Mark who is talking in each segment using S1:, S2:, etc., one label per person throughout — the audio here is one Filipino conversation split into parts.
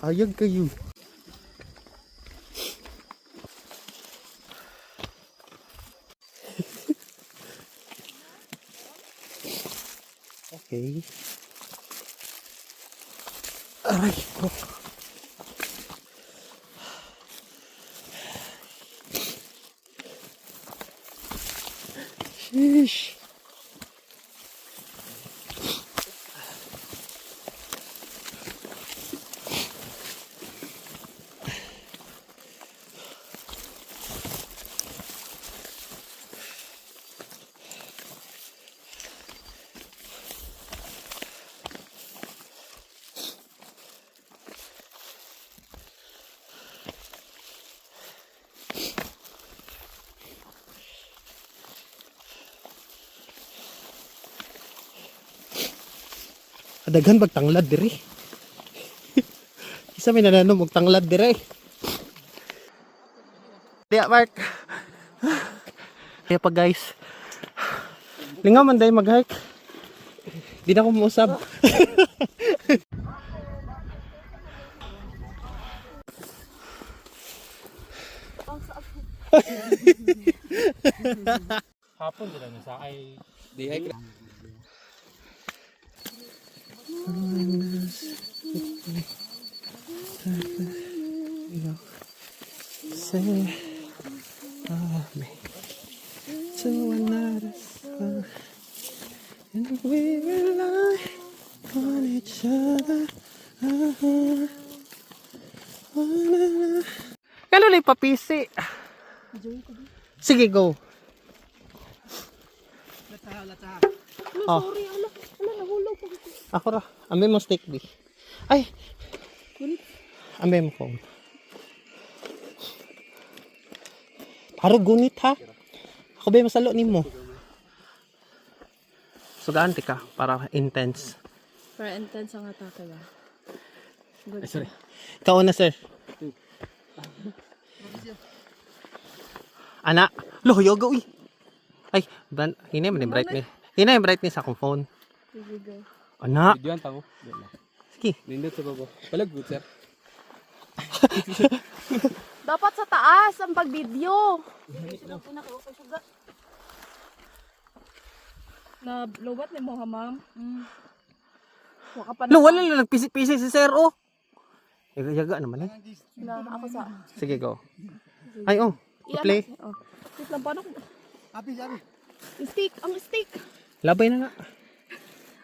S1: Ayag kayo. Okay. Aray ko. Sheesh. Daghan bagtanglad diri. Isa may nananom og tanglad diri. Diya Mark. Kaya pa guys. Lingaw man day mag-hike. Di na ko mausab.
S2: Hapon din na sa ay
S1: Di ay say me to another song and we rely on each other. Kalo na papisi. Sige, go. Oh.
S3: Sorry, ala nahulog ko.
S1: Ako ra. Ambe mo stick bi. Ay. Ambe mo phone. Haro gunit ha. Ako ba masalo nimo? Sugaan ka para intense.
S3: Para intense ang atake ba?
S1: Ay, sorry. Ikaw na sir. Ana, lo yoga uy. Ay, hinay man yung brightness. Hinay yung brightness sa akong phone. Ana.
S2: videoan ta ko.
S1: Sige.
S2: Nindot sa baba. Palag good sir.
S3: Dapat sa taas ang pag-video. Na lowbat ni mo ha, ma'am. Waka pa
S1: Lo, wala lang nagpisi-pisi si sir oh. Yaga-yaga naman eh.
S3: na ako sa.
S1: Sige, go. Ay, oh. I-play.
S3: Oh. Wait lang paano?
S2: Abi.
S3: Stick, ang stick.
S1: Labay na nga.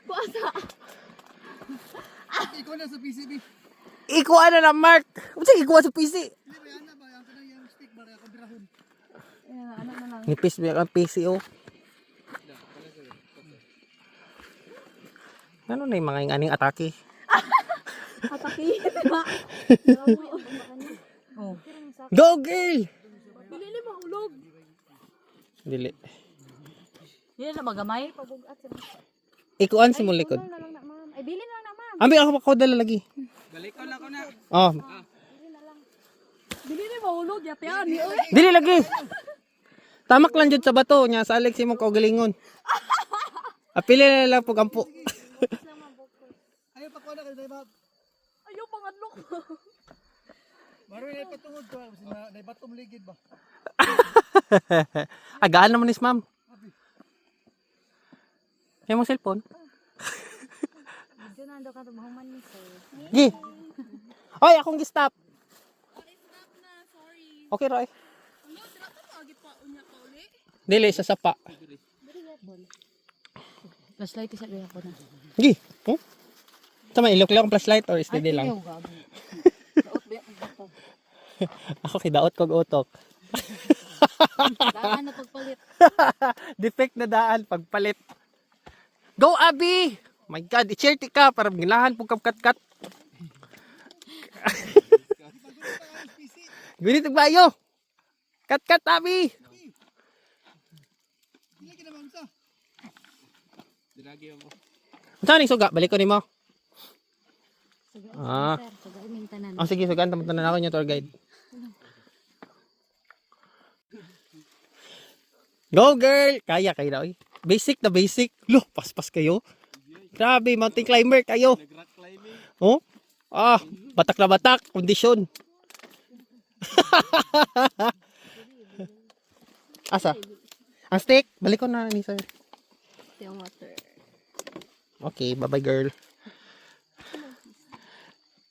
S3: Buasa.
S2: Ikaw na sa PCB.
S1: Ikuha na na, Mark. Sige, ikuha sa PC.
S3: Ano na lang.
S1: Nipis biya ang PC, oh. Ano na yung mga aning atake?
S3: Atake. Oh.
S1: Go, girl!
S3: Dili mahulog.
S1: Dili.
S3: Dili na magamay pabugat sa.
S1: Ikuan si mo likod.
S3: Na lang na, ma'am. Ay dili na lang na, ma'am.
S1: Ambi ako dala lagi.
S2: Galikon ako na.
S1: Oh,
S3: Dili na mahulog yate ani oy.
S1: dili lagi. Tamak lang jud sa bato nya sa Alex mo kaugalingon. Apili na lang pug ampo.
S2: Ayaw pa ko na kay Dayba.
S3: Ayaw pangadlok.
S2: Maro na patungod ko na Daybatom ligid ba.
S1: Agaan naman is ma'am. Kaya mo cellphone?
S3: Diyan na daw ka tumahuman ni sir.
S1: Gi. Oy, akong gi-stop.
S3: Stop na, sorry.
S1: Okay, Roy.
S3: Ulo, sila ka pagit pa unya ka uli.
S1: Dili sa sapa.
S3: Flashlight isa gaya ko na.
S1: Gi. Oh? Tama, ilok lang ang flashlight or steady lang. Ako kidaot kog utok.
S3: Daan na pagpalit.
S1: Defect na daan pagpalit. Go, Abby! My God, i-charity ka para gilahan pug kapkat-kat. Gunit og bayo. Kat-kat, Abby!
S2: Dilagi ako.
S1: Saan ni suga? Balik ko nimo.
S3: Sir, sagay mintanan.
S1: Oh, sige, sugaan taman ako niya tour guide. Go, girl! Kaya kayo na, oy. Basic na basic. Lo, paspas kayo. Grabe, mountain climber kayo.
S2: Nag-rock climbing.
S1: Oh? Ah, batak na batak, kondisyon. Asa? Ang steak, balik ko na ni sir.
S3: Yung water.
S1: Okay, bye-bye girl.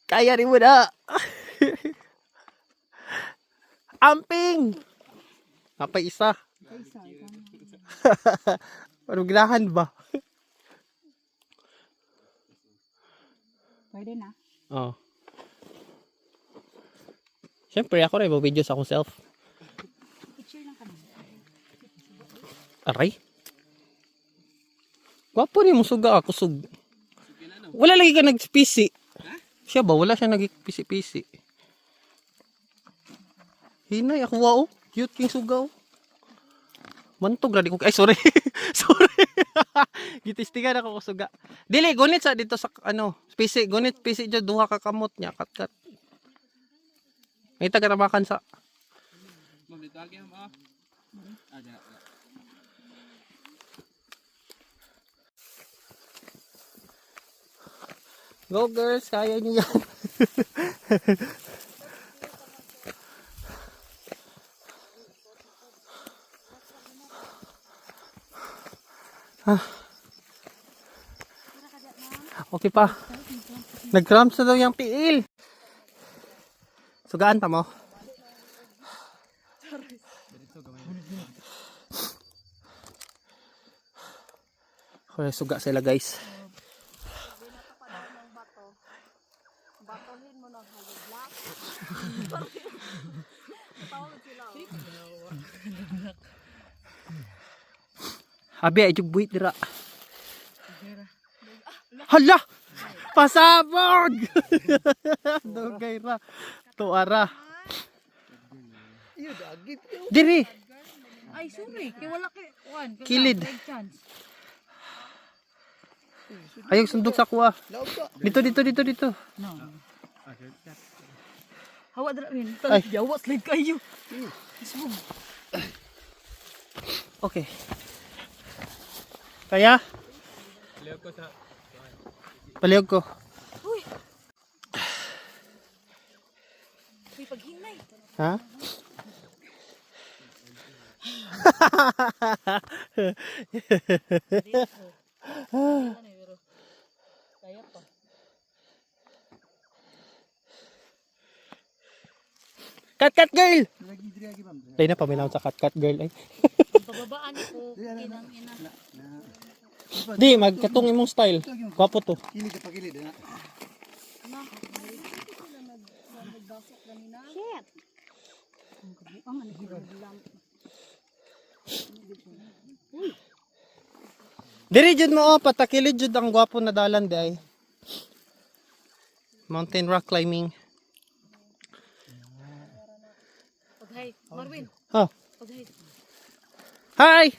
S1: Kaya rin mo na. Amping! Napay isa. Paruglahan ba?
S3: Pwede na.
S1: Oo. Siyempre, ako rin video sa akong self.
S3: Picture lang kami.
S1: Aray? Gwapo rin mong suga ako sug. Wala lagi ka nagpisi. Siya ba? Wala siya nagpisi-pisi. Hinay, ako wow. Cute king suga oh. Mantog na di ko. Ay, sorry. Sorry. Gitistingan ako ko suga. Dili, gunit sa dito sa ano. Pisi, gunit, pisi dyan. Duha ka kamot niya. Kat-kat. May taga-ramakan sa. Go girls, kaya niyo yan. Okay pa. Nag-cramps na daw yung tiil. Sugaan ta mo. Okay, suga sila guys.
S3: Batohin mo ng halibla.
S1: Abi ay jug buhit dira. Hala! Pasabog! Dugay ra. Tuara.
S2: Iyo dagit.
S1: Diri.
S3: Ay, sorry. Kaya wala kay one.
S1: Kilid.
S3: Chance.
S1: Ayog sundok sa kuha.
S2: Laog ka.
S1: Dito.
S3: No. Hawa dra rin.
S1: Ay.
S3: Yawa slide kayo.
S1: Okay. Kaya? Palihog ko.
S3: Uy. Uy, paghinay.
S1: Ha?
S3: Kaya pa.
S1: Cut girl!
S2: Lagi diri lagi ma'am.
S1: Tayo na paminaw sa cut girl ay.
S3: Pababaan ko. Kinang ina.
S1: Di, magkatong imong style. Gwapo to.
S2: Kilid ka pagilid na.
S3: Shit. Ang kabuang ang naghihilang.
S1: Diri jud mo oh, patakilid jud ang gwapo na dalan di ay. Mountain rock climbing.
S3: Paghay. Marvin.
S1: Oh.
S3: Paghay.
S1: Hi!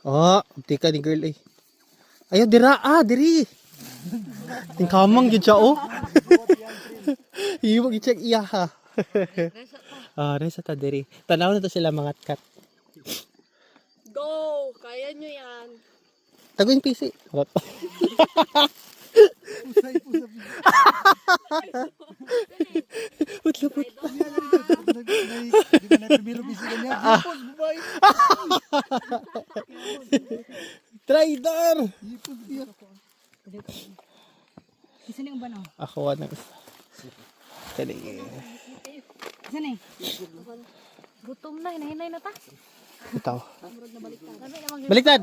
S1: Oh, di ka ni girl eh. Ayaw, dira diri. Ting kamang gyud siya oh. Iwag i-check iya ha. Resa ta diri. Tanaw na to sila mga kat.
S3: Go! Kaya nyo yan.
S1: Tago yung PC.
S2: Usay po sa
S1: Utlapot.
S2: Di ba na primero bisigan niya? Ipos bubay.
S1: Trader!
S2: Ipos biya.
S3: Isa na yung banaw.
S1: Ako wa nang isa. Kali.
S3: Isa na eh. Gutom na. Hinahinay na ta.
S1: Ito.
S3: Dami namang
S1: Baliktad.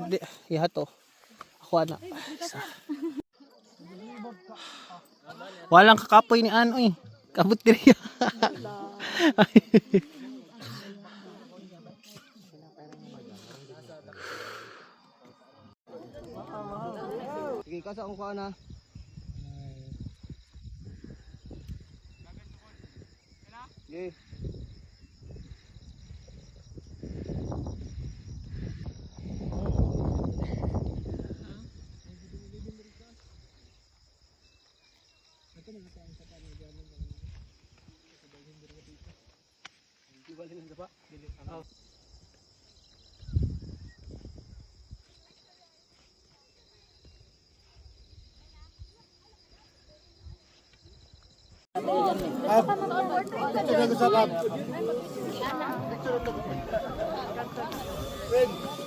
S1: Iha to. Ako na. Walang kakapoy ni Ano eh. Kabut diri.
S2: Sige, kasa ko ka na. Okay.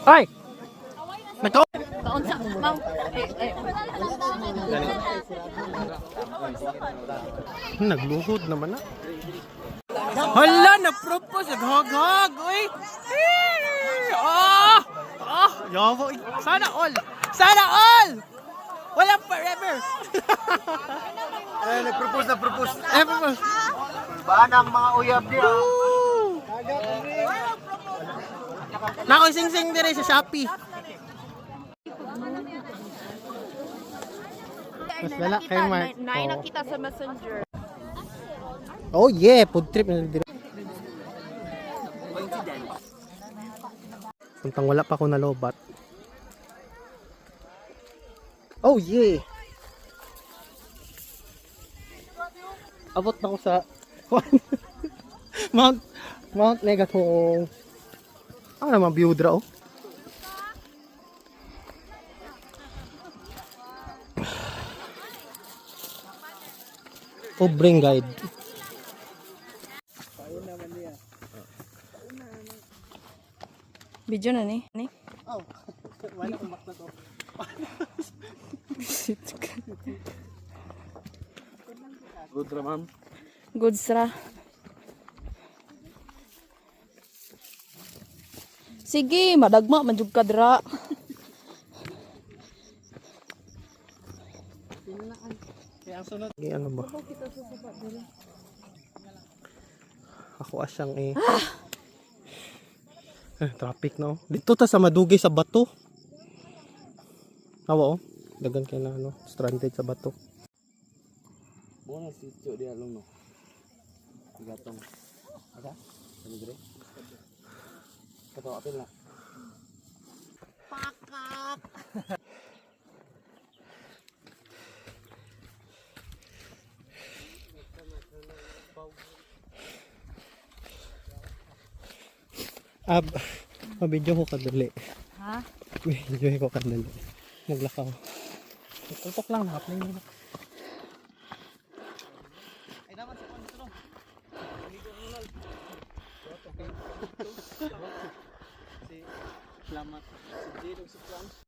S1: Ay! Nagka...
S3: Kaunsa, mang.
S1: Nagluhod naman na. Hala, nag-propose, naghag-hag, uy! Ah! Ah! Yawa, uy. Sana all! Sana all! Walang forever!
S2: Nag-propose na propose.
S1: Propose.
S2: Banang mga uyab niya.
S1: Nako, sing-sing dire sa Shopee. Mas wala kay Mark.
S3: Nakita sa messenger.
S1: Oh yeah, food trip na dire. Puntang wala pa ako nalobat. Oh yeah. Abot na ko sa Mount Megatong. Ano naman view dra oh. Ubring guide.
S3: Video na ni.
S1: Oh. Wala kong bakta to. Good ra ma'am.
S3: Good sra. Sige, madagma manjug ka dra.
S1: Kaya ang sunod. Ano ba? Ako asyang traffic no. Dito ta sa madugay sa bato. Awa oh. Dagan kay na ano, stranded sa bato.
S2: Bona sitio dia long no. Gatong. Ada? Ano dire? Kato apil na.
S1: Pakak. Mabidyo ko kadali.
S3: Ha?
S1: Mabidyo ko kadali. Naglakaw. Tutok lang, nakaplay nila. Ay naman sa kondito. Salamat. Si Jade si Franz.